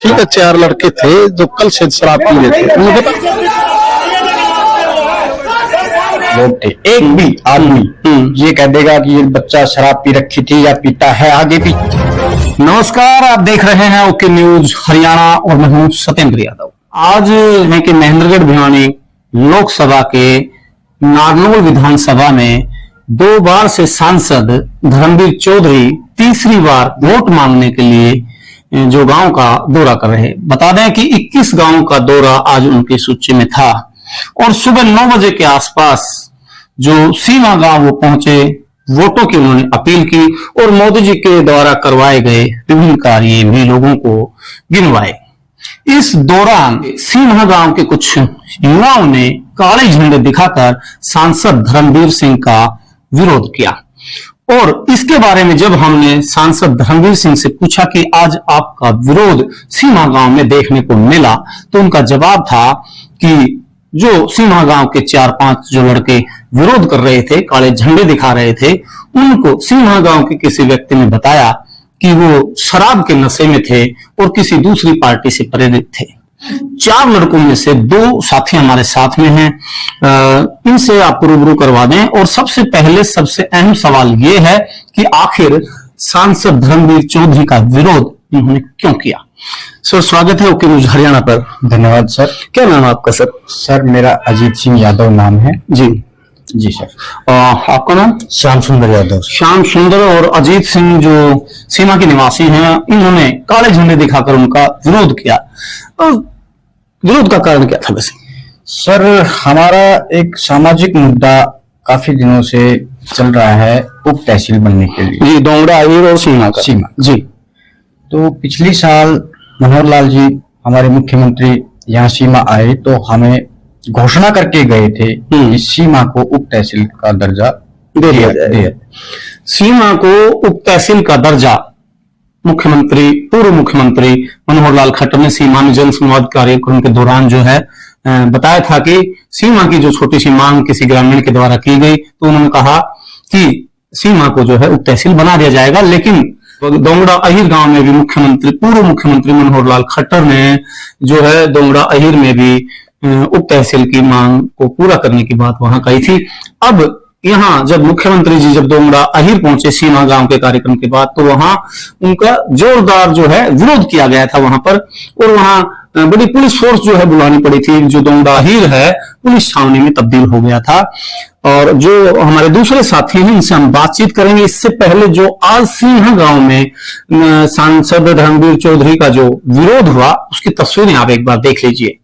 ठीक है, 4 लड़के थे जो कल से शराब पी रहे थे। उन्हें लोग थे, एक भी आदमी ये कह देगा कि ये बच्चा शराब पी रखी थी या पीता है आगे भी। नमस्कार, आप देख रहे हैं ओके न्यूज हरियाणा और मैं हूं सत्येंद्र यादव। आज है कि महेंद्रगढ़ भिवानी लोकसभा के नारनौल विधानसभा में 2 बार से सांसद धर्मवीर चौधरी तीसरी बार वोट मांगने के लिए जो गांव का दौरा कर रहे हैं। बता दें कि 21 गांव का दौरा आज उनकी सूची में था और सुबह 9 बजे के आसपास जो सीमा गांव वो पहुंचे, वोटों की उन्होंने अपील की और मोदी जी के द्वारा करवाए गए विभिन्न कार्य भी लोगों को गिनवाए। इस दौरान सीमा गांव के कुछ युवाओं ने काले झंडे दिखाकर सांसद धर्मवीर सिंह का विरोध किया और इसके बारे में जब हमने सांसद धर्मवीर सिंह से पूछा कि आज आपका विरोध सीमा गांव में देखने को मिला, तो उनका जवाब था कि जो सीमा गांव के 4-5 जो लड़के विरोध कर रहे थे, काले झंडे दिखा रहे थे, उनको सीमा गांव के किसी व्यक्ति ने बताया कि वो शराब के नशे में थे और किसी दूसरी पार्टी से प्रेरित थे। 4 लड़कों में से 2 साथी हमारे साथ में हैं, इनसे आपको रूबरू करवा दें। और सबसे पहले सबसे अहम सवाल ये है कि आखिर सांसद धर्मवीर चौधरी का विरोध इन्होंने क्यों किया। सर, स्वागत है ओके न्यूज हरियाणा पर। धन्यवाद सर। क्या नाम है आपका सर? सर, मेरा अजीत सिंह यादव नाम है। जी सर। आपका नाम? श्याम सुंदर यादव। श्याम सुंदर और अजीत सिंह जो सीमा के निवासी हैं, इन्होंने काले झंडे दिखाकर उनका विरोध किया। विरोध का कारण क्या था वैसे? सर, हमारा एक सामाजिक मुद्दा काफी दिनों से चल रहा है उप तहसील बनने के लिए। जी, दोंगड़ा अहीर और सीमा का। सीमा जी। तो पिछली साल मनोहर लाल जी हमारे मुख्यमंत्री यहाँ सीमा आए तो हमें घोषणा करके गए थे कि सीमा को उप तहसील का दर्जा दे दिया जाए। सीमा को उप तहसील का दर्जा पूर्व मुख्यमंत्री मनोहर लाल खट्टर ने सीमा में जन संवाद कार्यक्रम के दौरान जो है बताया था कि सीमा की जो छोटी सी मांग किसी ग्रामीण के द्वारा की गई, तो उन्होंने कहा कि सीमा को जो है उप तहसील बना दिया जाएगा। लेकिन दोंगड़ा अहीर गांव में भी पूर्व मुख्यमंत्री मनोहर लाल खट्टर ने जो है दोंगड़ा अहीर में भी उप तहसील की मांग को पूरा करने की बात वहां कही थी। अब यहाँ जब मुख्यमंत्री जी जब दोंगड़ा अहीर पहुंचे सीमा गांव के कार्यक्रम के बाद, तो वहां उनका जोरदार जो है विरोध किया गया था वहां पर, और वहां बड़ी पुलिस फोर्स जो है बुलानी पड़ी थी। जो दोंगड़ा अहीर है पुलिस छावनी में तब्दील हो गया था। और जो हमारे दूसरे साथी हैं इनसे हम बातचीत करेंगे। इससे पहले जो आज सीमा गांव में सांसद धर्मवीर चौधरी का जो विरोध हुआ, उसकी तस्वीरें आप एक बार देख लीजिए।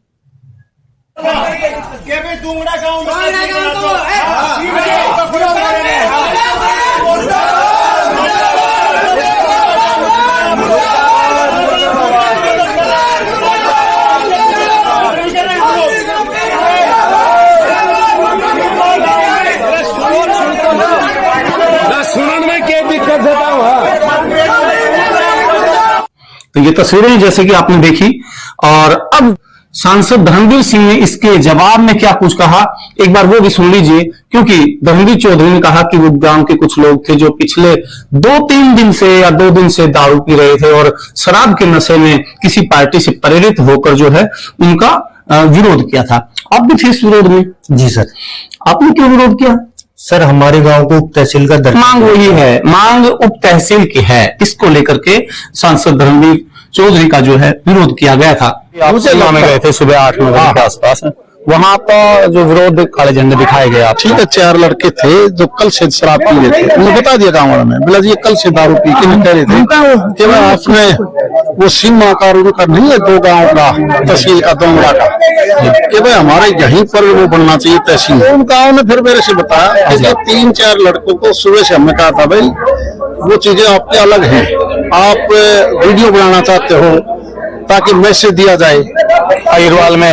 तो ये तस्वीरें जैसे कि आपने देखी, और अब सांसद धर्मवीर सिंह ने इसके जवाब में क्या कुछ कहा, एक बार वो भी सुन लीजिए। क्योंकि धर्मवीर चौधरी ने कहा कि वो गांव के कुछ लोग थे जो पिछले 2-3 दिन से या 2 दिन से दारू पी रहे थे और शराब के नशे में किसी पार्टी से प्रेरित होकर जो है उनका विरोध किया था। आप भी थे इस विरोध में? जी सर। आपने क्यों विरोध किया? सर, हमारे गांव को उप तहसील का दर्जा, मांग वही है, मांग उप तहसील की है। इसको लेकर के सांसद धर्मवीर चौधरी का जो है विरोध किया गया था। में गए थे सुबह 8-9 बजे के आसपास, वहां पर जो विरोध काले झंडे दिखाए गए। आप ठीक है, 4 लड़के थे जो कल से शराब पी रहे थे। उन्हें बता दिया गाँव वालों ने, बोला जी कल से दारू पी के निकल रहे थे कि मैं आपने वो सीमा का उनका नहीं है 2 गांव का तहसील का दोंगड़ा का, कि भाई हमारे यहीं पर वो बनना चाहिए तहसील। उन गाँव ने फिर मेरे से बताया कि 3-4 लड़कों को सुबह से हमने कहा था भाई वो चीजें आपकी अलग हैं, आप वीडियो बनाना चाहते हो ताकि मैसेज दिया जाए अहिरवाल में।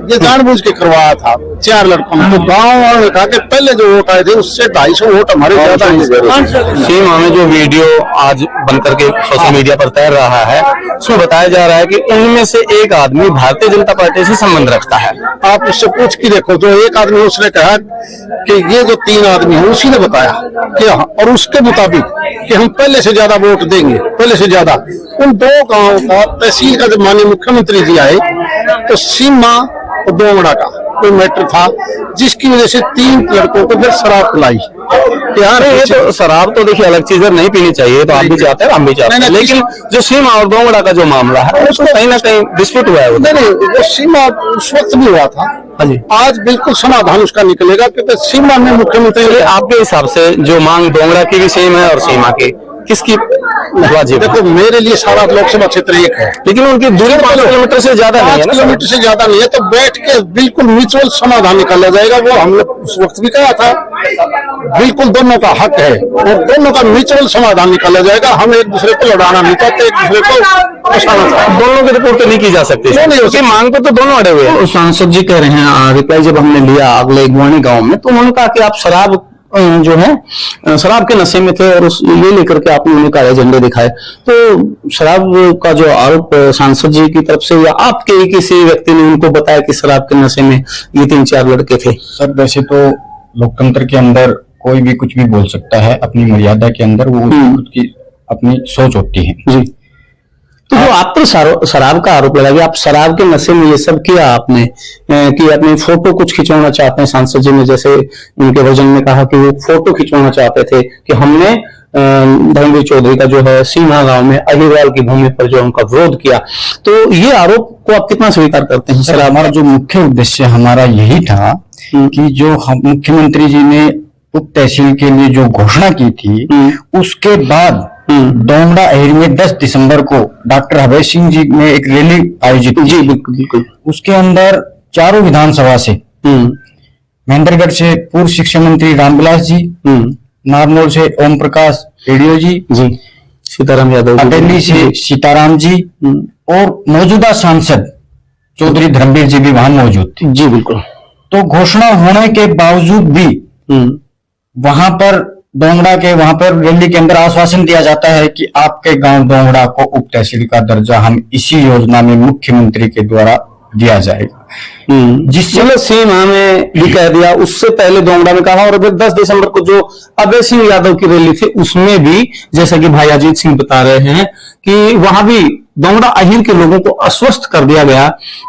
ये जानबूझ के करवाया था 4 लड़कों ने। तो गाँव वालों ने कहा कि पहले जो वोट आए थे उससे 250 वोट हमारे ज्यादा हैं। सीमा में जो वीडियो आज बनकर के सोशल मीडिया पर तैर रहा है, उसमें बताया जा रहा है कि उनमें से एक आदमी भारतीय जनता पार्टी से संबंध रखता है। आप उससे पूछ के देखो, जो एक आदमी उसने कहा कि ये जो 3 आदमी है उसी ने बताया कि और उसके मुताबिक कि हम पहले से ज्यादा वोट देंगे, पहले से ज्यादा। उन दो गांवों का तहसील का जब माननीय मुख्यमंत्री जी आए तो सीमा और दोंगड़ा का कोई मैटर था, जिसकी वजह से 3 लड़कों को फिर शराब पिलाई। यार ये तो शराब तो देखिए अलग चीज है, नहीं पीनी चाहिए, तो आप भी चाहते हैं, हम भी चाहते हैं, लेकिन जो सीमा और दोंगड़ा का जो मामला है उसको कहीं ना कहीं डिस्प्यूट हुआ है उधर। नहीं, वो सीमा उस वक्त भी हुआ था। हाँ जी, आज बिल्कुल समाधान उसका निकलेगा, क्योंकि सीमा में मुख्यमंत्री चलिए आपके हिसाब से जो मांग दोंगड़ा की भी सेम है और सीमा की, किसकी वाजिब? देखो, मेरे लिए सारा लोकसभा क्षेत्र एक है, लेकिन उनकी दूरी 5 किलोमीटर से ज्यादा नहीं है 5 ना? किलोमीटर से ज्यादा नहीं है, तो बैठ के बिल्कुल म्यूचुअल समाधान निकाला जाएगा। वो हमने उस वक्त भी कहा था, बिल्कुल दोनों का हक है और दोनों का म्यूचुअल समाधान निकाला जाएगा। हम एक दूसरे को लड़ाना नहीं चाहते, एक दूसरे को फंसाना चाहते। दोनों की रिपोर्ट तो नहीं की जा सकती, नहीं, उसकी मांग पे तो दोनों अड़े हुए हैं। सांसद जी कह रहे हैं, रिप्लाई जब हमने लिया अगले गुआनी गांव में, तो उन्होंने कहा कि आप शराब जो है शराब के नशे में थे और ये लेकर के आपने उन्हें काले झंडे दिखाए। तो शराब का जो आरोप सांसद जी की तरफ से या आपके ही किसी व्यक्ति ने उनको बताया कि शराब के नशे में ये 3-4 लड़के थे? सर वैसे तो लोकतंत्र के अंदर कोई भी कुछ भी बोल सकता है, अपनी मर्यादा के अंदर, वो उसकी खुद की अपनी सोच होती है जी। तो जो आप पर शराब का आरोप लगा कि आप शराब के नशे में ये सब किया आपने, कि अपनी फोटो कुछ खिंचवाना चाहते हैं, सांसद जी ने जैसे उनके वर्जन में कहा कि वो फोटो खिंचवाना चाहते थे कि हमने धर्मवीर चौधरी का जो है सीमा गांव में अहिरवाल की भूमि पर जो उनका विरोध किया, तो ये आरोप को आप कितना स्वीकार करते हैं? सर हमारा जो मुख्य उद्देश्य हमारा यही था कि जो हम मुख्यमंत्री जी ने उप तहसील के लिए जो घोषणा की थी, उसके बाद दोंगड़ा अहिर में 10 दिसंबर को डॉक्टर अभय सिंह जी ने एक रैली आयोजित की। जी बिल्कुल बिल्कुल। उसके अंदर चारों विधानसभा से, महेंद्रगढ़ से पूर्व शिक्षा मंत्री रामविलास जी, नारनौल से ओम प्रकाश रेडियो जी, सीताराम यादव, अटेली से सीताराम जी और मौजूदा सांसद चौधरी धर्मवीर जी भी वहां मौजूद थे। जी बिल्कुल। तो घोषणा होने के बावजूद भी वहां पर दोंगड़ा के वहां पर रैली के अंदर आश्वासन दिया जाता है कि आपके गांव दोंगड़ा को उप तहसील का दर्जा हम इसी योजना में मुख्यमंत्री के द्वारा दिया जाएगा, जिससे मतलब सीमा में भी कह दिया, उससे पहले दोंगड़ा में कहा, और फिर 10 दिसंबर को जो अभय सिंह यादव की रैली थी उसमें भी जैसा कि भाई अजीत सिंह बता रहे हैं कि वहां भी दोंगड़ा अहिर के लोगों को आश्वस्त कर दिया गया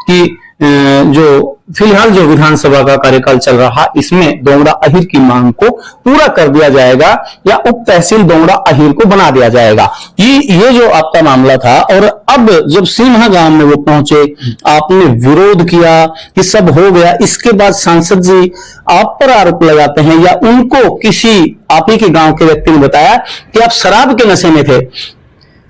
कि जो फिलहाल जो विधानसभा का कार्यकाल चल रहा इसमें दोंगड़ा अहिर की मांग को पूरा कर दिया जाएगा या उप तहसील दोंगड़ा अहिर को बना दिया जाएगा। ये जो आपका मामला था, और अब जब सीमा गांव में वो पहुंचे, आपने विरोध किया, ये सब हो गया, इसके बाद सांसद जी आप पर आरोप लगाते हैं या उनको किसी आप ही के गांव के व्यक्ति ने बताया कि आप शराब के नशे में थे?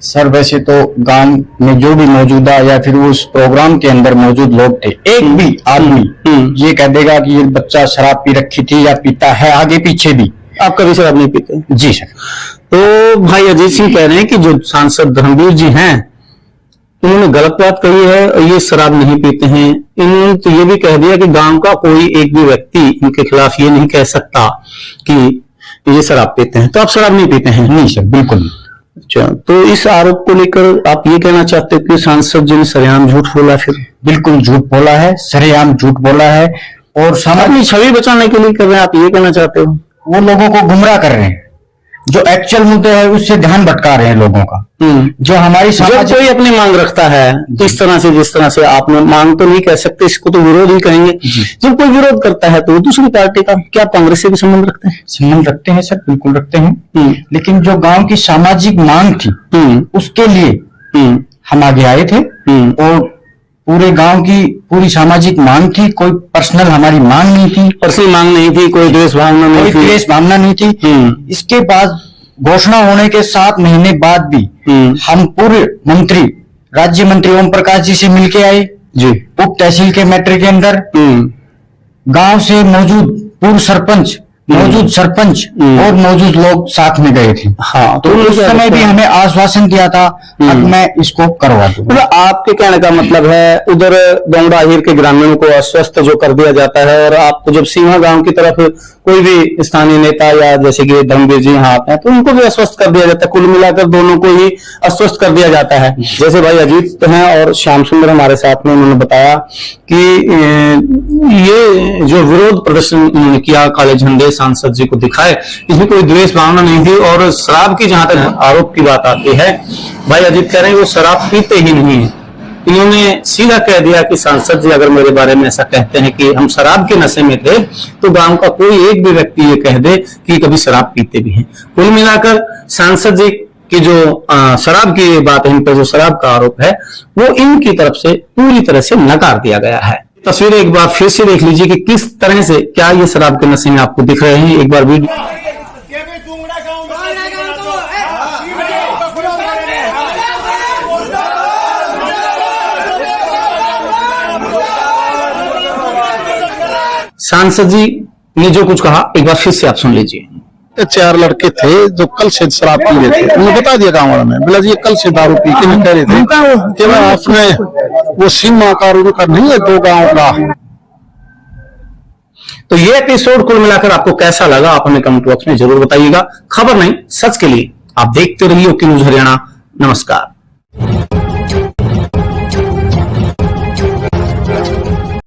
सर वैसे तो गांव में जो भी मौजूदा या फिर उस प्रोग्राम के अंदर मौजूद लोग थे, एक भी आदमी ये कह देगा कि ये बच्चा शराब पी रखी थी या पीता है आगे पीछे भी। आप कभी शराब नहीं पीते? जी सर। तो भाई अजीत सिंह कह रहे हैं कि जो सांसद धर्मवीर जी हैं उन्होंने गलत बात कही है, ये शराब नहीं पीते हैं। इन्होंने तो ये भी कह दिया कि गांव का कोई एक भी व्यक्ति इनके खिलाफ ये नहीं कह सकता कि ये शराब पीते हैं। तो आप शराब नहीं पीते हैं? नहीं सर, बिल्कुल नहीं। अच्छा, तो इस आरोप को लेकर आप ये कहना चाहते हो कि सांसद जी ने सरेआम झूठ बोला? फिर बिल्कुल झूठ बोला है, सरेआम झूठ बोला है, और अपनी छवि बचाने के लिए कर रहे हैं, आप ये कहना चाहते हो? वो लोगों को गुमराह कर रहे हैं, जो एक्चुअल मुद्दे है उससे ध्यान भटका रहे हैं लोगों का। जो हमारी जब कोई अपनी मांग रखता है इस तरह से, जिस तरह से आपने मांग तो नहीं कह सकते, इसको तो विरोध ही कहेंगे। जब कोई विरोध करता है तो वो दूसरी पार्टी का, क्या कांग्रेस से भी संबंध रखते हैं? संबंध रखते हैं सर, बिल्कुल रखते हैं। लेकिन जो गांव की सामाजिक मांग थी उसके लिए हम आगे आए थे, और पूरे गांव की पूरी सामाजिक मांग थी, कोई पर्सनल हमारी मांग नहीं थी, पर्सनल मांग नहीं थी, कोई द्वेष भावना नहीं थी, द्वेष भावना नहीं थी। इसके बाद घोषणा होने के 7 महीने बाद भी हम पूर्व मंत्री राज्य मंत्री ओम प्रकाश जी से मिलके आए जी, उप तहसील के मैटर के अंदर। गांव से मौजूद पूर्व सरपंच, मौजूद सरपंच और मौजूद लोग साथ में गए थे। हाँ, तो उस समय भी हमें आश्वासन दिया था अब मैं इसको करवा दूं। मतलब आपके कहने का मतलब है उधर दोंगड़ा अहिर के ग्रामीणों को आश्वस्त जो कर दिया जाता है, और आपको जब सीमा गांव की तरफ कोई भी स्थानीय नेता या जैसे कि धर्मवीर जी यहाँ आते हैं तो उनको भी आश्वस्त कर दिया जाता है, कुल मिलाकर दोनों को ही आश्वस्त कर दिया जाता है। जैसे भाई अजीत हैं और श्याम सुंदर हमारे साथ में, उन्होंने बताया कि ये जो विरोध प्रदर्शन उन्होंने किया काले झंडे सांसद जी को दिखाए। इसमें कोई द्वेष भावना नहीं थी। और शराब की जहां तक आरोप की बात आती है, भाई अजीत कह रहे हैं वो शराब पीते ही नहीं है। इन्होंने सीधा कह दिया कि सांसद जी अगर मेरे बारे में ऐसा कहते हैं कि हम शराब के नशे में थे, तो गांव का कोई एक भी व्यक्ति ये कह दे कि कभी शराब पीते भी हैं। कुल मिलाकर सांसद जी की जो शराब की बात है, इन पर जो शराब का आरोप है, वो इनकी तरफ से पूरी तरह से नकार दिया गया है। तस्वीरें एक बार फिर से देख लीजिए कि किस तरह से क्या ये शराब के नशे में आपको दिख रहे हैं। एक बार वीडियो सांसद जी ने जो कुछ कहा एक बार फिर से आप सुन लीजिए। 4 लड़के थे जो कल से शराब पी रहे थे। उन्होंने बता दिया गाँव वालों ने, बोला जी ये कल से दारू पी के कह रहे थे कि भाई आपने वो सीमा कानून का नहीं है 2 गाँव का। तो ये एपिसोड कुल मिलाकर आपको कैसा लगा, आप हमें कमेंट बॉक्स में जरूर बताइएगा। खबर नहीं सच के लिए आप देखते रहिए ओके न्यूज हरियाणा। नमस्कार।